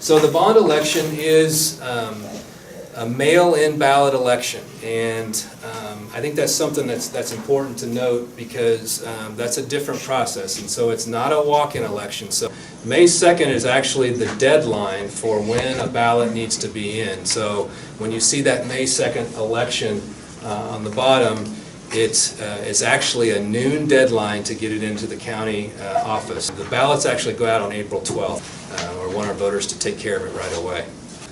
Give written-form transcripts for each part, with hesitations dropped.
So the bond election is a mail-in ballot election, and I think that's something that's important to note because that's a different process, and so it's not a walk-in election. So May 2nd is actually the deadline for when a ballot needs to be in. So when you see that May 2nd election on the bottom, it's actually a noon deadline to get it into the county office. The ballots actually go out on April 12th. We want our voters to take care of it right away.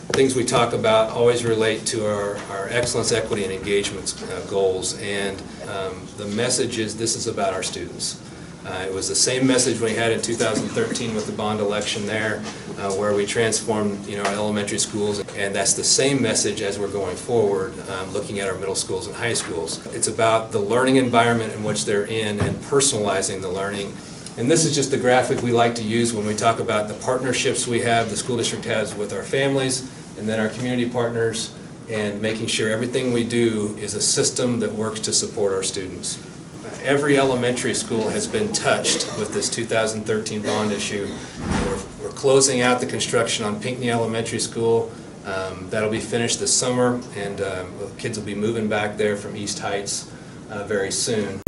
Things we talk about always relate to our excellence, equity, and engagement goals, and the message is this is about our students. It was the same message we had in 2013 with the bond election there, where we transformed our elementary schools, and that's the same message as we're going forward, looking at our middle schools and high schools. It's about the learning environment in which they're in and personalizing the learning. And this is just the graphic we like to use when we talk about the partnerships we have, the school district has with our families, and then our community partners, and making sure everything we do is a system that works to support our students. Every elementary school has been touched with this 2013 bond issue. We're closing out the construction on Pinckney Elementary School. That'll be finished this summer, and kids will be moving back there from East Heights very soon.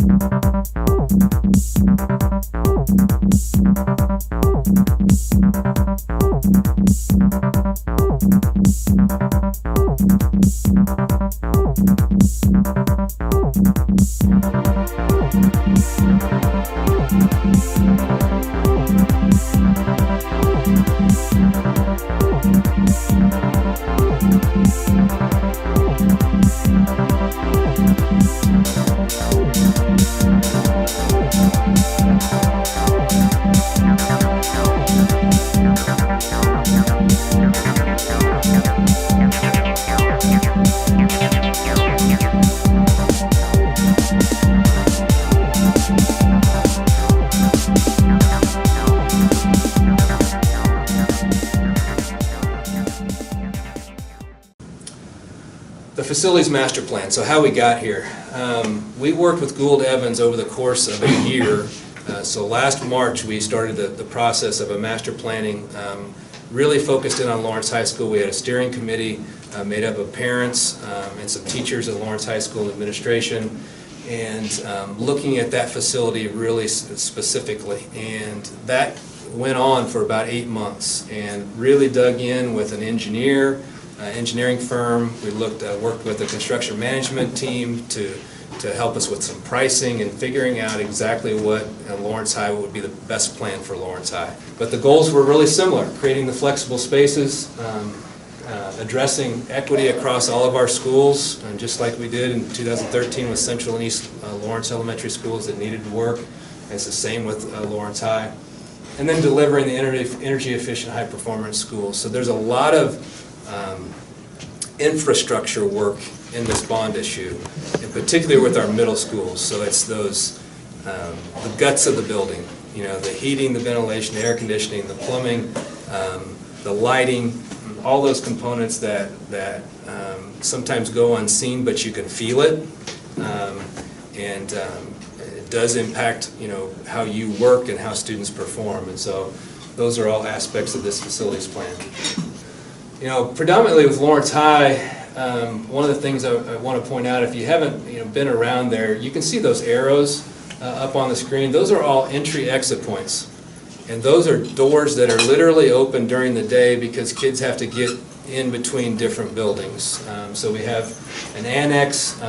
The facilities master plan, so how we got here. We worked with Gould Evans over the course of a year. So last March we started the process of a master planning, really focused in on Lawrence High School. We had a steering committee made up of parents and some teachers at Lawrence High School administration, and looking at that facility really specifically. And that went on for about 8 months and really dug in with an engineering firm. We worked with a construction management team to help us with some pricing and figuring out exactly what Lawrence High would be the best plan for Lawrence High. But the goals were really similar: creating the flexible spaces, addressing equity across all of our schools, and just like we did in 2013 with Central and East Lawrence elementary schools that needed to work. And it's the same with Lawrence High. And then delivering the energy efficient high performance schools. So there's a lot of infrastructure work in this bond issue, and particularly with our middle schools. So it's those the guts of the building, the heating, the ventilation, the air conditioning, the plumbing, the lighting, all those components that sometimes go unseen, but you can feel it, and it does impact how you work and how students perform. And so those are all aspects of this facilities plan. Predominantly with Lawrence High, one of the things I want to point out, if you haven't been around there, you can see those arrows up on the screen. Those are all entry-exit points, and those are doors that are literally open during the day because kids have to get in between different buildings. So we have an annex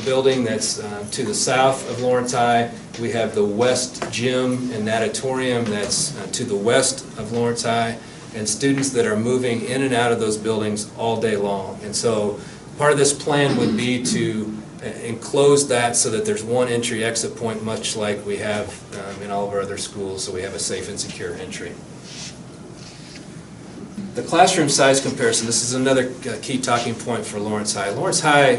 building that's to the south of Lawrence High. We have the west gym and natatorium that's to the west of Lawrence High, and students that are moving in and out of those buildings all day long. And so part of this plan would be to enclose that so that there's one entry-exit point, much like we have in all of our other schools, so we have a safe and secure entry. The classroom size comparison, this is another key talking point for Lawrence High. Lawrence High,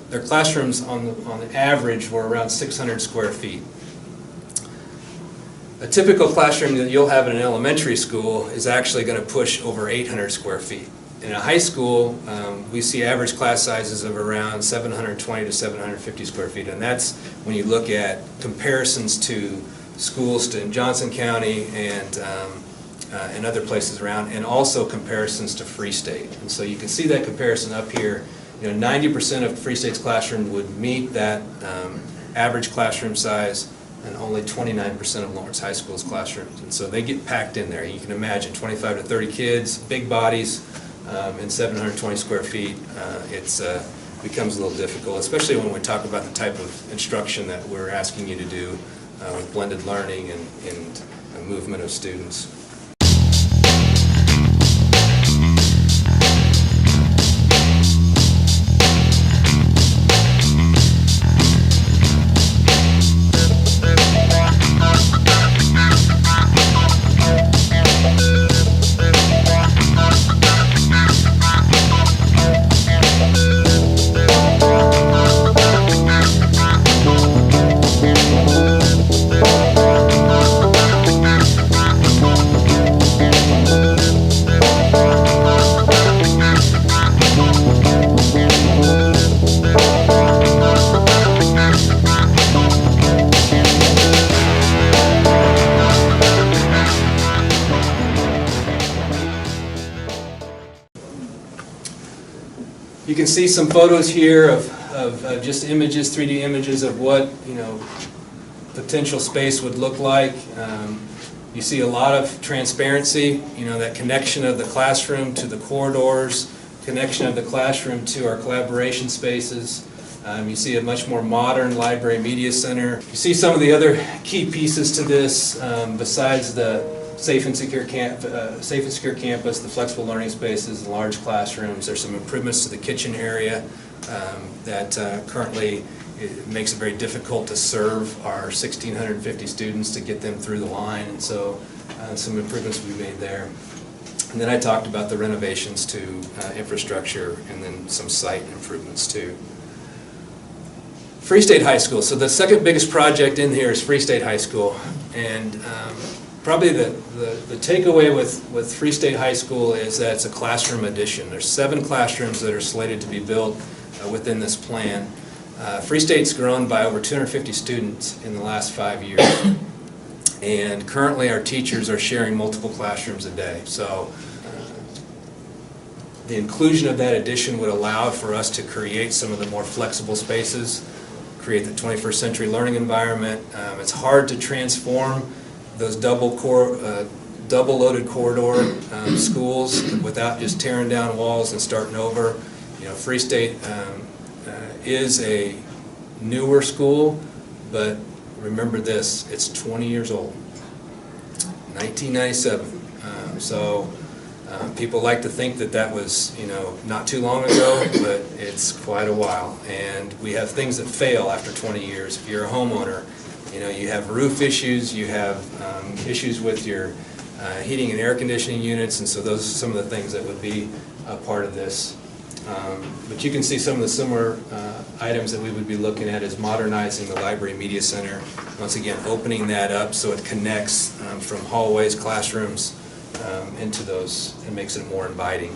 their classrooms on the average were around 600 square feet. A typical classroom that you'll have in an elementary school is actually going to push over 800 square feet. In a high school, we see average class sizes of around 720 to 750 square feet, and that's when you look at comparisons to schools in Johnson County and and other places around, and also comparisons to Free State. And so you can see that comparison up here. 90% of Free State's classroom would meet that average classroom size, and only 29% of Lawrence High School's classrooms. And so they get packed in there. You can imagine 25 to 30 kids, big bodies, and 720 square feet. It becomes a little difficult, especially when we talk about the type of instruction that we're asking you to do with blended learning and movement of students. You can see some photos here of just images, 3D images of what potential space would look like. You see a lot of transparency, that connection of the classroom to the corridors, connection of the classroom to our collaboration spaces. You see a much more modern library media center. You see some of the other key pieces to this besides the safe and secure campus, the flexible learning spaces, the large classrooms. There's some improvements to the kitchen area that currently it makes it very difficult to serve our 1,650 students, to get them through the line, and so some improvements we made there. And then I talked about the renovations to infrastructure, and then some site improvements too. Free State High School. So the second biggest project in here is Free State High School, and probably the takeaway with Free State High School is that it's a classroom addition. There's 7 classrooms that are slated to be built within this plan. Free State's grown by over 250 students in the last 5 years, and currently our teachers are sharing multiple classrooms a day. So the inclusion of that addition would allow for us to create some of the more flexible spaces, create the 21st century learning environment. It's hard to transform those double-loaded corridor schools without just tearing down walls and starting over. Free State is a newer school, but remember this, it's 20 years old, 1997. So people like to think that was, not too long ago, but it's quite a while. And we have things that fail after 20 years. If you're a homeowner, you have roof issues, you have issues with your heating and air conditioning units, and so those are some of the things that would be a part of this. But you can see some of the similar items that we would be looking at is modernizing the library media center. Once again, opening that up so it connects from hallways, classrooms, into those, and makes it more inviting.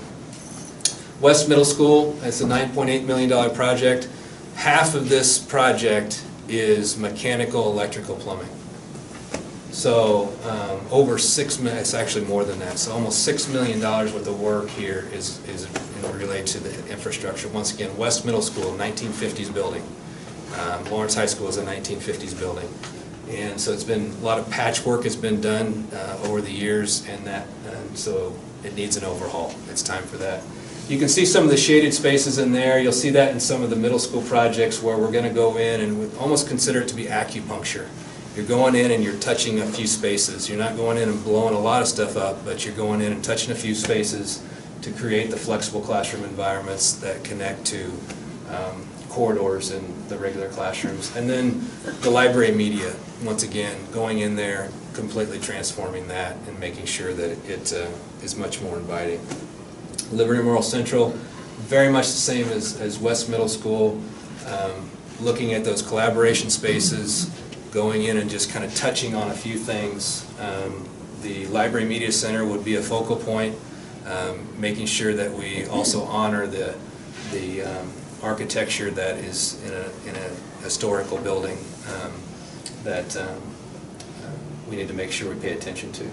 West Middle School, it's a $9.8 million project. Half of this project is mechanical, electrical, plumbing. So over $6 million, it's actually more than that. So almost $6 million worth of work here is related to the infrastructure. Once again, West Middle School, 1950s building. Lawrence High School is a 1950s building. And so it's been, a lot of patchwork has been done over the years, and so it needs an overhaul. It's time for that. You can see some of the shaded spaces in there. You'll see that in some of the middle school projects where we're going to go in and we almost consider it to be acupuncture. You're going in and you're touching a few spaces. You're not going in and blowing a lot of stuff up, but you're going in and touching a few spaces to create the flexible classroom environments that connect to corridors in the regular classrooms. And then the library media, once again, going in there, completely transforming that and making sure that it is much more inviting. Liberty Memorial Central, very much the same as West Middle School, looking at those collaboration spaces, going in and just kind of touching on a few things. The Library Media Center would be a focal point, making sure that we also honor the architecture that is in a historical building that we need to make sure we pay attention to.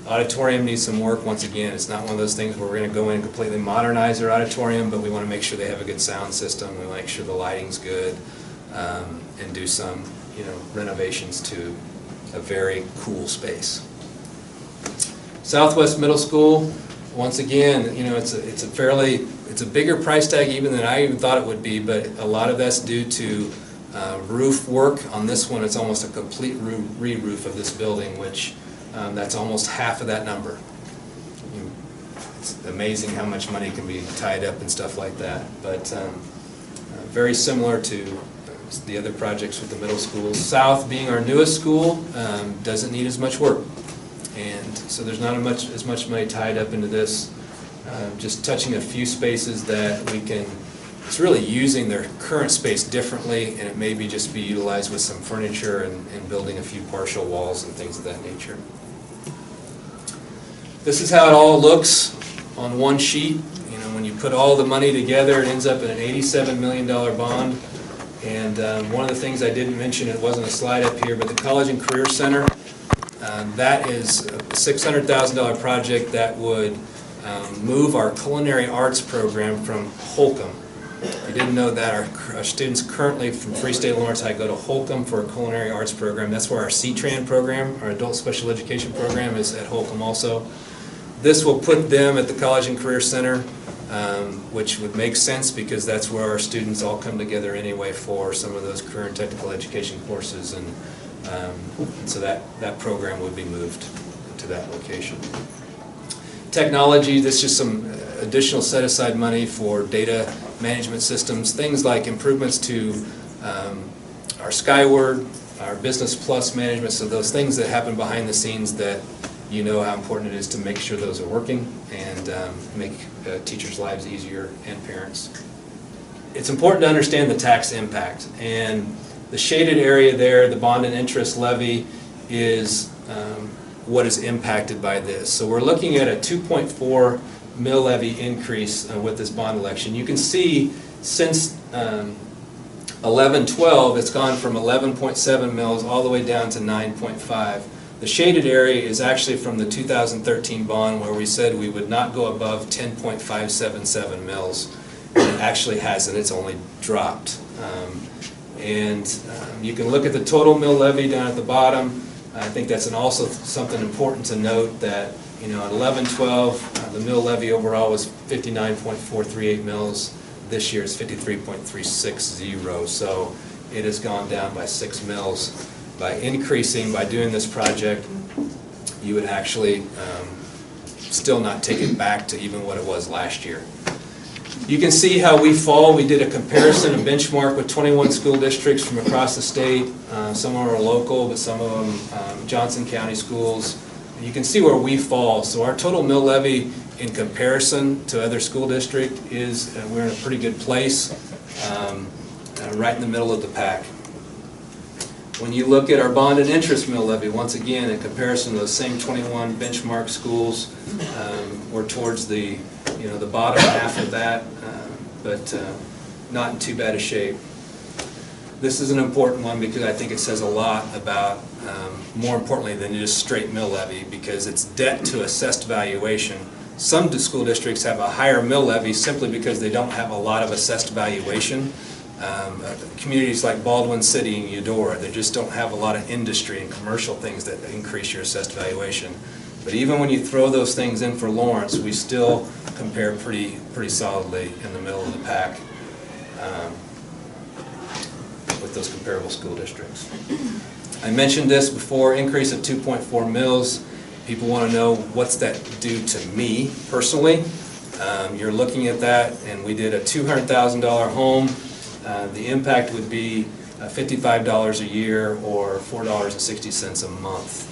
Auditorium needs some work. Once again, it's not one of those things where we're going to go in and completely modernize their auditorium, but we want to make sure they have a good sound system. We want to make sure the lighting's good, and do some, renovations to a very cool space. Southwest Middle School, once again, it's a bigger price tag even than I even thought it would be, but a lot of that's due to roof work. On this one, it's almost a complete re-roof of this building, which that's almost half of that number. It's amazing how much money can be tied up and stuff like that, but very similar to the other projects with the middle schools. South, being our newest school, doesn't need as much work, and so there's not as much money tied up into this. Just touching a few spaces that we can, it's really using their current space differently, and it may be just be utilized with some furniture and building a few partial walls and things of that nature. This is how it all looks on one sheet. When you put all the money together, it ends up in an $87 million bond. And one of the things I didn't mention, it wasn't a slide up here, but the College and Career Center, that is a $600,000 project that would move our culinary arts program from Holcomb. If you didn't know that, our students currently from Free State Lawrence High go to Holcomb for a culinary arts program. That's where our CTRAN program, our adult special education program, is at Holcomb also. This will put them at the College and Career Center, which would make sense because that's where our students all come together anyway for some of those career and technical education courses, and so that program would be moved to that location. Technology, this is just some additional set-aside money for data management systems, things like improvements to our Skyward, our Business Plus management, so those things that happen behind the scenes that you know how important it is to make sure those are working and make teachers' lives easier and parents. It's important to understand the tax impact, and the shaded area there, the bond and interest levy, is what is impacted by this. So we're looking at a 2.4 mill levy increase with this bond election. You can see since 11-12, it's gone from 11.7 mils all the way down to 9.5. The shaded area is actually from the 2013 bond where we said we would not go above 10.577 mils. And it actually hasn't, it's only dropped. You can look at the total mill levy down at the bottom. I think that's also something important to note that at 11-12, the mill levy overall was 59.438 mils. This year it's 53.360, so it has gone down by 6 mils. By doing this project, you would actually still not take it back to even what it was last year. You can see how we fall. We did a comparison, a benchmark with 21 school districts from across the state. Some of them are local, but some of them Johnson County schools. You can see where we fall. So our total mill levy in comparison to other school districts is, we're in a pretty good place, right in the middle of the pack. When you look at our bond and interest mill levy, once again, in comparison to those same 21 benchmark schools, we're towards the bottom half of that, but not in too bad a shape. This is an important one because I think it says a lot about, more importantly than just straight mill levy, because it's debt to assessed valuation. Some school districts have a higher mill levy simply because they don't have a lot of assessed valuation. Communities like Baldwin City and Eudora, they just don't have a lot of industry and commercial things that increase your assessed valuation. But even when you throw those things in for Lawrence, we still compare pretty solidly in the middle of the pack with those comparable school districts. I mentioned this before, increase of 2.4 mils. People want to know what's that do to me personally. You're looking at that, and we did a $200,000 home. The impact would be $55 a year or $4.60 a month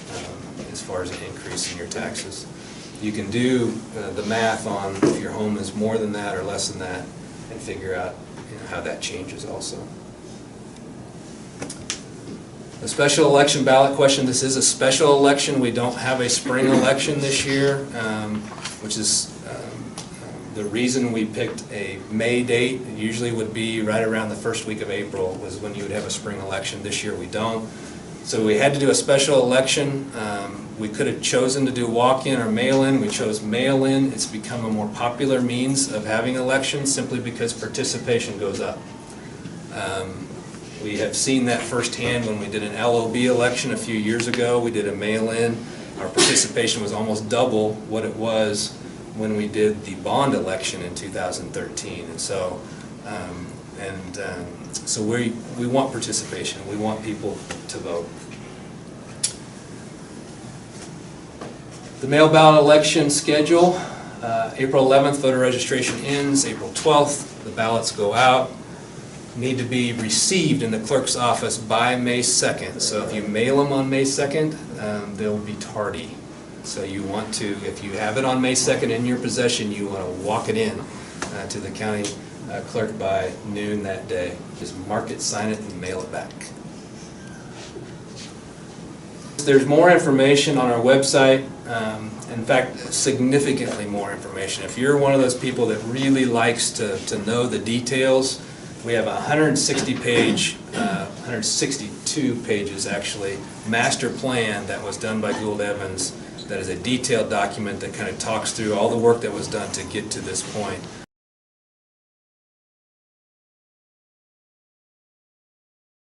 as far as an increase in your taxes. You can do the math on if your home is more than that or less than that and figure out how that changes also. The special election ballot question, this is a special election. We don't have a spring election this year, which is the reason we picked a May date. It usually would be right around the first week of April was when you would have a spring election. This year we don't. So we had to do a special election. We could have chosen to do walk-in or mail-in. We chose mail-in. It's become a more popular means of having elections simply because participation goes up. We have seen that firsthand when we did an LOB election a few years ago. We did a mail-in. Our participation was almost double what it was when we did the bond election in 2013. And so, so we want participation. We want people to vote. The mail ballot election schedule, April 11th, voter registration ends. April 12th, the ballots go out. Need to be received in the clerk's office by May 2nd. So if you mail them on May 2nd, they'll be tardy. So you want to, if you have it on May 2nd in your possession, you want to walk it in to the county clerk by noon that day. Just mark it, sign it, and mail it back. There's more information on our website. In fact, significantly more information. If you're one of those people that really likes to know the details, we have a 162 pages actually, master plan that was done by Gould Evans that is a detailed document that kind of talks through all the work that was done to get to this point.